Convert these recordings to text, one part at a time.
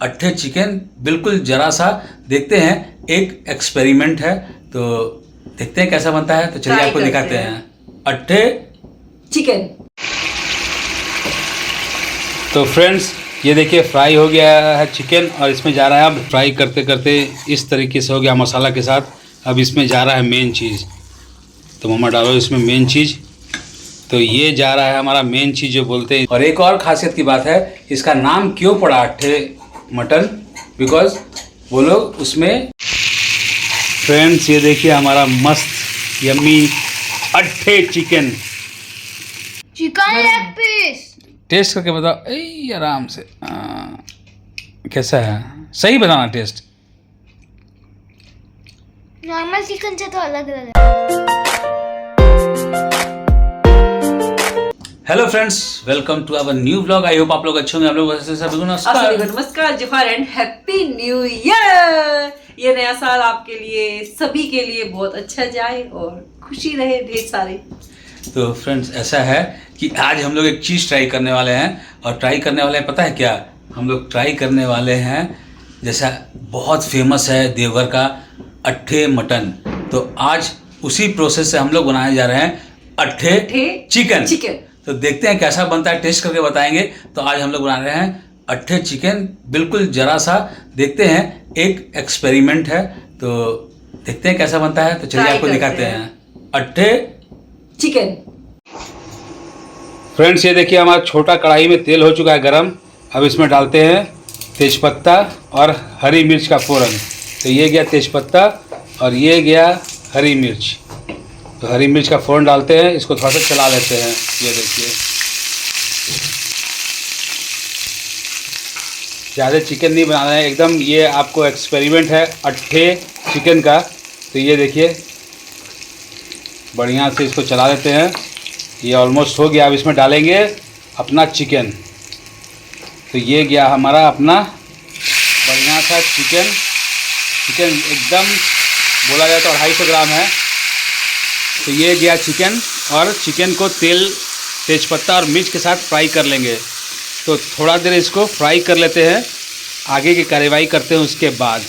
अट्ठे chicken बिल्कुल जरा सा देखते हैं। एक एक्सपेरिमेंट है तो देखते हैं कैसा बनता है। तो चलिए Try आपको करते दिखाते हैं। हैं अट्ठे चिकन। तो फ्रेंड्स ये देखिए फ्राई हो गया है चिकन और इसमें जा रहा है। अब फ्राई करते करते इस तरीके से हो गया मसाला के साथ। अब इसमें जा रहा है मेन चीज़। तो मम्मा डालो इसमें मेन चीज़। तो ये जा रहा है हमारा मेन चीज़ जो बोलते हैं। और एक और खासियत की बात है, इसका नाम क्यों पड़ा अट्ठे मटन, बिकॉज वो लोग उसमें। फ्रेंड्स ये देखिए हमारा मस्त यम्मी अट्ठे chicken. Chicken leg piece. Taste करके बताओ आराम से। कैसा है, सही बताना टेस्ट। नॉर्मल चिकन से तो अलग लग रहा है। Hello friends, welcome to our new vlog. I hope आप लोग अच्छे होंगे। आप लोग नमस्कार जोहार एंड हैप्पी न्यू ईयर। ये नया साल आपके लिए सभी के लिए बहुत अच्छा जाए और खुशी रहे ढेर सारी। तो फ्रेंड्स ऐसा है कि आज हम लोग एक चीज़ ट्राई करने वाले हैं। और ट्राई करने वाले हैं पता है क्या? हम लोग ट्राई करने वाले हैं जैसा बहुत फेमस है देवघर का अट्ठे मटन। तो आज उसी प्रोसेस से हम लोग बनाने जा रहे हैं अट्ठे चिकन। तो देखते हैं कैसा बनता है, टेस्ट करके बताएंगे। तो आज हम लोग बना रहे हैं अट्ठे चिकन बिल्कुल जरा सा देखते हैं। एक एक्सपेरिमेंट है तो देखते हैं कैसा बनता है। तो चलिए आपको दिखाते हैं अट्ठे चिकन। फ्रेंड्स ये देखिए हमारा छोटा कढ़ाई में तेल हो चुका है गरम। अब इसमें डालते हैं तेजपत्ता और हरी मिर्च का फोरन। तो ये गया तेजपत्ता और ये गया हरी मिर्च। तो हरी मिर्च का फोरन डालते हैं, इसको थोड़ा सा चला लेते हैं। ये देखिए ज़्यादा चिकन नहीं बनाना है एकदम। ये आपको एक्सपेरिमेंट है अट्ठे चिकन का। तो ये देखिए बढ़िया से इसको चला लेते हैं। ये ऑलमोस्ट हो गया। अब इसमें डालेंगे अपना चिकन। तो ये गया हमारा अपना बढ़िया सा चिकन। चिकन एकदम बोला जाए तो 250 ग्राम है। तो ये गया चिकन और चिकन को तेल तेजपत्ता और मिर्च के साथ फ्राई कर लेंगे। तो थोड़ा देर इसको फ्राई कर लेते हैं, आगे की कार्रवाई करते हैं उसके बाद।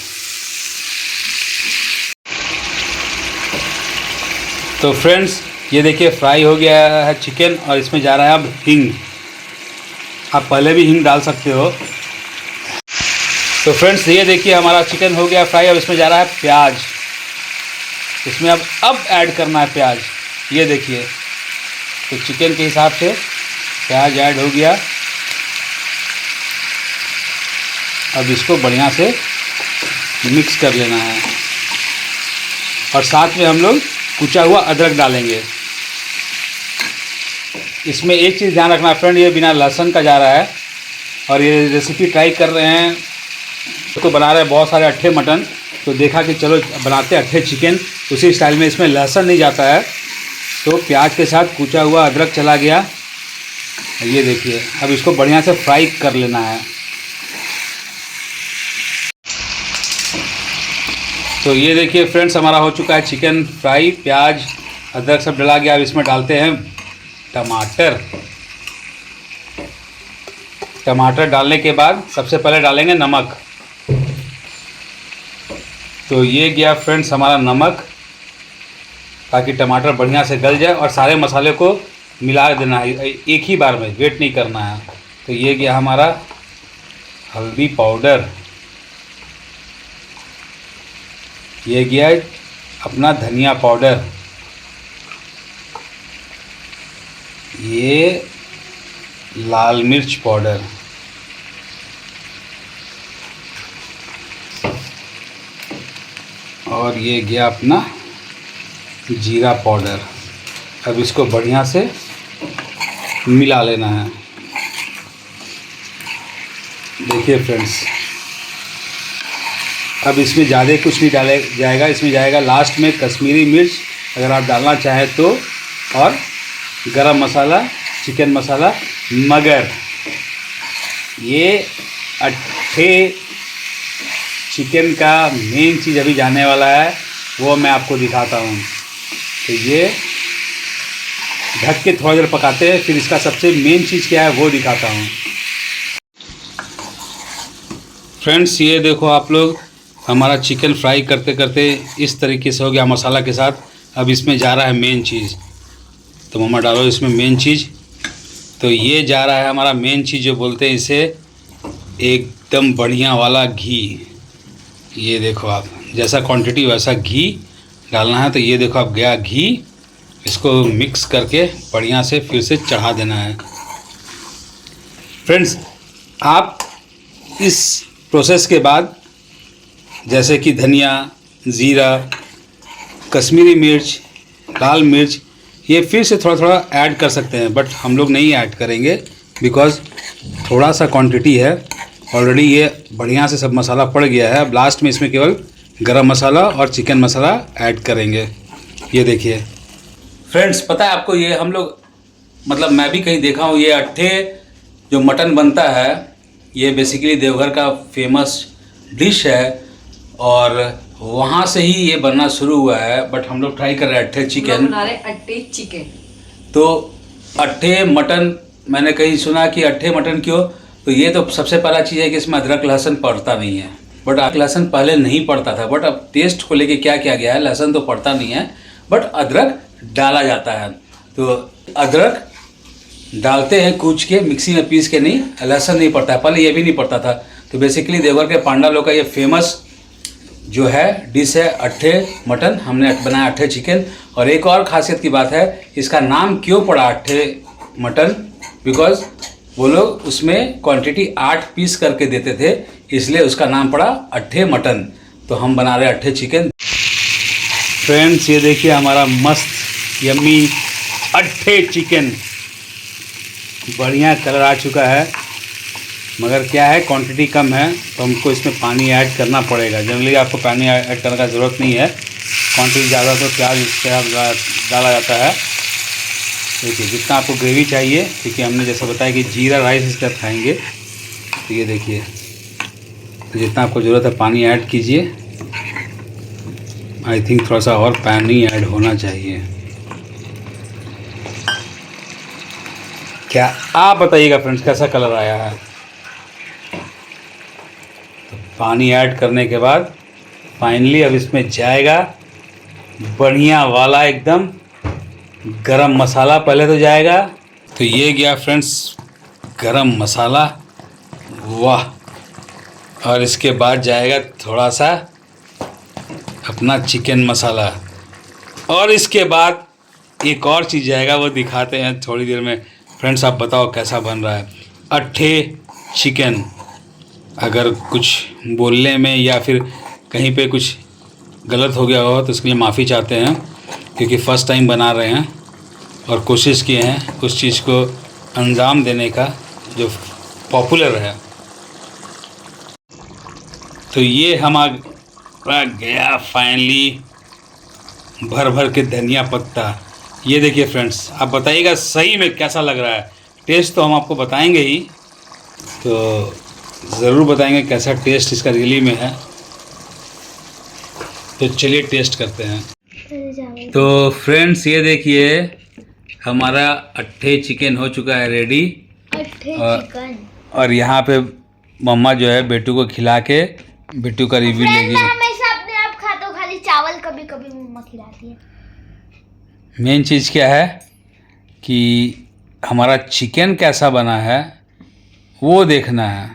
तो फ्रेंड्स ये देखिए फ्राई हो गया है चिकन और इसमें जा रहा है अब हींग। आप पहले भी हींग डाल सकते हो। तो फ्रेंड्स ये देखिए हमारा चिकन हो गया फ्राई। अब इसमें जा रहा है प्याज। इसमें अब ऐड करना है प्याज। ये देखिए तो चिकन के हिसाब से प्याज ऐड हो गया। अब इसको बढ़िया से मिक्स कर लेना है और साथ में हम लोग कुचा हुआ अदरक डालेंगे। इसमें एक चीज़ ध्यान रखना फ्रेंड, ये बिना लहसुन का जा रहा है। और ये रेसिपी ट्राई कर रहे हैं तो बना रहे हैं बहुत सारे अट्ठे मटन। तो देखा कि चलो बनाते अट्ठे चिकन उसी स्टाइल में। इसमें लहसुन नहीं जाता है तो प्याज के साथ कुचा हुआ अदरक चला गया। ये देखिए अब इसको बढ़िया से फ्राई कर लेना है। तो ये देखिए फ्रेंड्स हमारा हो चुका है चिकन फ्राई। प्याज अदरक सब डला गया। अब इसमें डालते हैं टमाटर। टमाटर डालने के बाद सबसे पहले डालेंगे नमक। तो ये गया फ्रेंड्स हमारा नमक, ताकि टमाटर बढ़िया से गल जाए। और सारे मसाले को मिला देना है एक ही बार में, वेट नहीं करना है। तो ये गया हमारा हल्दी पाउडर। ये गया अपना धनिया पाउडर। ये लाल मिर्च पाउडर। और ये गया अपना जीरा पाउडर। अब इसको बढ़िया से मिला लेना है। देखिए फ्रेंड्स अब इसमें ज़्यादा कुछ नहीं डाले जाएगा। इसमें जाएगा लास्ट में कश्मीरी मिर्च अगर आप डालना चाहें तो, और गरम मसाला, चिकन मसाला। मगर ये अट्ठे चिकन का मेन चीज़ अभी जाने वाला है, वो मैं आपको दिखाता हूँ। तो ये ढक के थोड़ा देर पकाते हैं, फिर इसका सबसे मेन चीज़ क्या है वो दिखाता हूँ। फ्रेंड्स ये देखो आप लोग, हमारा चिकन फ्राई करते करते इस तरीके से हो गया मसाला के साथ। अब इसमें जा रहा है मेन चीज़, तो मम्मा डालो इसमें मेन चीज़। तो ये जा रहा है हमारा मेन चीज़ जो बोलते हैं इसे, एकदम बढ़िया वाला घी। ये देखो आप, जैसा क्वांटिटी वैसा घी डालना है। तो ये देखो आप गया घी, इसको मिक्स करके बढ़िया से फिर से चढ़ा देना है। फ्रेंड्स आप इस प्रोसेस के बाद जैसे कि धनिया, ज़ीरा, कश्मीरी मिर्च, लाल मिर्च, ये फिर से थोड़ा थोड़ा ऐड कर सकते हैं, बट हम लोग नहीं ऐड करेंगे बिकॉज़ थोड़ा सा क्वांटिटी है। ऑलरेडी ये बढ़िया से सब मसाला पड़ गया है। अब लास्ट में इसमें केवल गरम मसाला और चिकन मसाला ऐड करेंगे। ये देखिए फ्रेंड्स, पता है आपको, ये हम लोग मतलब मैं भी कहीं देखा हूँ, ये अट्ठे जो मटन बनता है ये बेसिकली देवघर का फेमस डिश है और वहाँ से ही ये बनना शुरू हुआ है। बट हम लोग ट्राई कर रहे हैं अट्ठे चिकन। बना रहे अट्ठे चिकन। तो अट्ठे मटन, मैंने कहीं सुना कि अट्ठे मटन क्यों, तो ये तो सबसे पहला चीज़ है कि इसमें अदरक लहसुन पड़ता नहीं है। बट अदरक लहसुन पहले नहीं पड़ता था, बट अब टेस्ट को लेके क्या किया गया है, लहसुन तो पड़ता नहीं है बट अदरक डाला जाता है। तो अदरक डालते हैं कूच के, मिक्सी में पीस के, नहीं, लहसुन नहीं पड़ता है। पहले ये भी नहीं पड़ता था। तो बेसिकली देवघर के पांडा लोग का ये फेमस जो है डिश है अट्ठे मटन। हमने बनाया अट्ठे चिकन। और एक और ख़ासियत की बात है, इसका नाम क्यों पड़ा अट्ठे मटन, बिकॉज वो लोग उसमें क्वांटिटी 8 पीस करके देते थे, इसलिए उसका नाम पड़ा अट्ठे मटन। तो हम बना रहे अट्ठे चिकन। फ्रेंड्स ये देखिए हमारा मस्त यम्मी अट्ठे चिकन, बढ़िया कलर आ चुका है। मगर क्या है, क्वांटिटी कम है तो हमको इसमें पानी ऐड करना पड़ेगा। जनरली आपको पानी ऐड करने का ज़रूरत नहीं है, क्वांटिटी ज़्यादा तो प्याज डाला जाता है। देखिए जितना आपको ग्रेवी चाहिए, क्योंकि हमने जैसा बताया कि जीरा राइस इसके साथ खाएंगे। तो ये देखिए, तो जितना आपको ज़रूरत है पानी ऐड कीजिए। आई थिंक थोड़ा सा और पानी ऐड होना चाहिए। क्या आप बताइएगा फ्रेंड्स कैसा कलर आया है। तो पानी ऐड करने के बाद फाइनली अब इसमें जाएगा बढ़िया वाला एकदम गरम मसाला। पहले तो जाएगा, तो ये गया फ्रेंड्स गरम मसाला, वाह। और इसके बाद जाएगा थोड़ा सा अपना चिकन मसाला। और इसके बाद एक और चीज़ जाएगा, वो दिखाते हैं थोड़ी देर में। फ्रेंड्स आप बताओ कैसा बन रहा है अट्ठे चिकन। अगर कुछ बोलने में या फिर कहीं पे कुछ गलत हो गया हो तो इसके लिए माफ़ी चाहते हैं, क्योंकि फ़र्स्ट टाइम बना रहे हैं और कोशिश किए हैं उस चीज़ को अंजाम देने का जो पॉपुलर है। तो ये हमारा गया फाइनली भर भर के धनिया पत्ता। ये देखिए फ्रेंड्स, आप बताइएगा सही में कैसा लग रहा है। टेस्ट तो हम आपको बताएंगे ही, तो ज़रूर बताएंगे कैसा टेस्ट इसका रियली में है। तो चलिए टेस्ट करते हैं। तो फ्रेंड्स ये देखिए हमारा अट्ठे चिकन हो चुका है रेडी। अट्ठे और- चिकन। और यहाँ पे मम्मा जो है बेटू को खिला के बेटू का रिव्यू फ्रेंड लेगी। मैं हमेशा अपने आप खाता हूँ, खाली चावल कभी कभी मम्मा खिलाती है। मेन चीज़ क्या है कि हमारा चिकन कैसा बना है वो देखना है।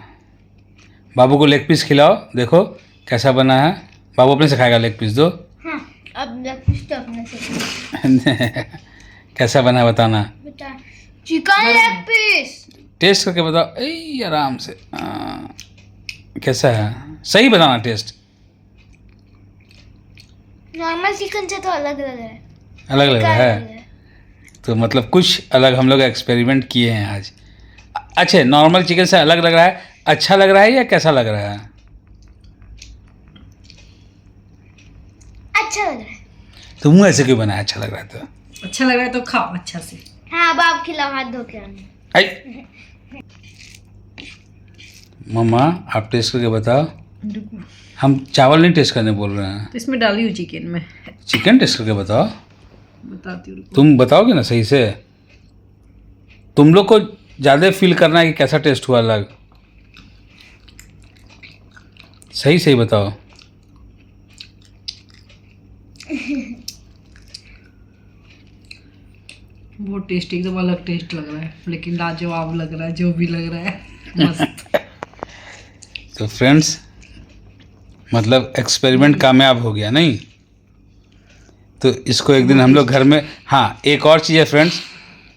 बाबू को लेग पीस खिलाओ, देखो कैसा बना है। बाबू अपने से खाएगा लेग पीस, दो। हाँ, अब कुछ तो अपने से कैसा बना है बताना। बेटा चिकन लेग पीस टेस्ट करके बताओ, ए आराम से। कैसा है, सही बताना टेस्ट। नॉर्मल चिकन से तो अलग लग रहा है। अलग लग रहा अलग है, तो मतलब कुछ अलग हम लोग एक्सपेरिमेंट किए हैं आज। अच्छा, नॉर्मल चिकन से अलग लग रहा है, अच्छा लग रहा है या कैसा लग रहा है? अच्छा लग रहा है। तो मुँह ऐसे क्यों बनाया अच्छा लग रहा है तो? अच्छा लग रहा है तो खाओ अच्छा से। हाँ अब आप खिलाओ, हाथ धो के आना। आई मम्मा आप टेस्ट करके बताओ। हम चावल नहीं टेस्ट करने बोल रहे हैं, तो इसमें डाली हूँ चिकन में, चिकन टेस्ट करके बताओ। बताती हूँ। तुम बताओगे ना सही से, तुम लोग को ज़्यादा फील करना है कि कैसा टेस्ट हुआ अलग। सही सही बताओ। बहुत टेस्टी, एकदम अलग टेस्ट लग रहा है, लेकिन लाजवाब लग रहा है, जो भी लग रहा है मस्त। तो फ्रेंड्स मतलब एक्सपेरिमेंट कामयाब हो गया नहीं? तो इसको एक दिन हम लोग घर में, हाँ एक और चीज़ है फ्रेंड्स,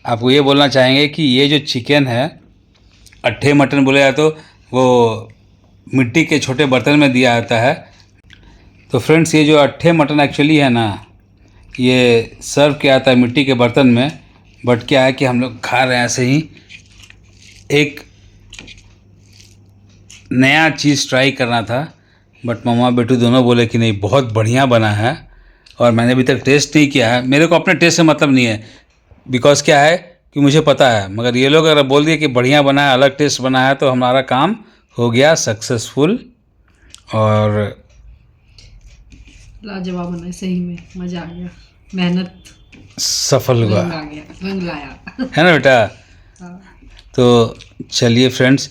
आपको ये बोलना चाहेंगे कि ये जो चिकन है, अट्ठे मटन बोले जाए तो वो मिट्टी के छोटे बर्तन में दिया जाता है। तो फ्रेंड्स ये जो अट्ठे मटन एक्चुअली है ना, ये सर्व किया जाता है मिट्टी के बर्तन में, बट क्या है कि हम लोग खा रहे हैं ऐसे ही। एक नया चीज़ ट्राई करना था, बट मम्मा बेटू दोनों बोले कि नहीं बहुत बढ़िया बना है, और मैंने अभी तक टेस्ट नहीं किया है। मेरे को अपने टेस्ट से मतलब नहीं है, बिकॉज क्या है कि मुझे पता है, मगर ये लोग अगर बोल दिए कि बढ़िया बना है, अलग टेस्ट बना है, तो हमारा काम हो गया सक्सेसफुल और लाजवाब बना है, सही में मजा आ गया, मेहनत सफल हुआ, रंग आ गया, रंग लाया। है ना बेटा? हाँ। तो चलिए फ्रेंड्स,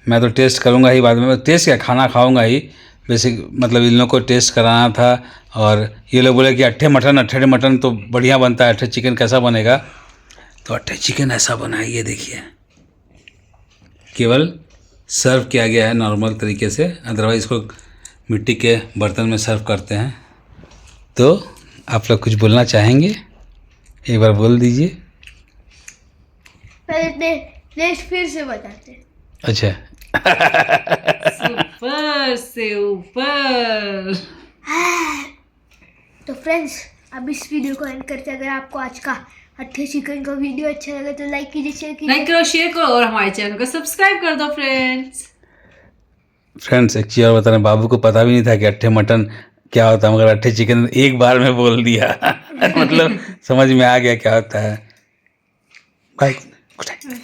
मैं तो टेस्ट करूँगा ही बाद में, मैं टेस्ट क्या खाना खाऊँगा ही बेसिक, मतलब इन लोगों को टेस्ट कराना था। और ये लोग बोले कि अट्ठे मटन तो बढ़िया बनता है, अट्ठे चिकन कैसा बनेगा? तो अट्ठे चिकन ऐसा बना है, ये देखिए, केवल सर्व किया गया है नॉर्मल तरीके से, अदरवाइज इसको मिट्टी के बर्तन में सर्व करते हैं। तो आप लोग कुछ बोलना चाहेंगे? एक बार बोल दीजिए। पहले टेस्ट फिर से बताते। अच्छा ऊपर से ऊपर। तो फ्रेंड्स अब इस वीडियो को एंड करते हैं। अगर आपको आज का अट्ठे चिकन का वीडियो अच्छा लगा तो लाइक कीजिए, शेयर कीजिए, लाइक करो, शेयर करो और हमारे चैनल को सब्सक्राइब कर दो फ्रेंड्स। एक चीज़ और बता रहे हैं, बाबू को पता भी नहीं था कि अट्ठे मटन क्या होता है, मगर अट्ठे चिकन एक बार में बोल दिया मतलब समझ में आ गया क्या होता है। Bye, good night.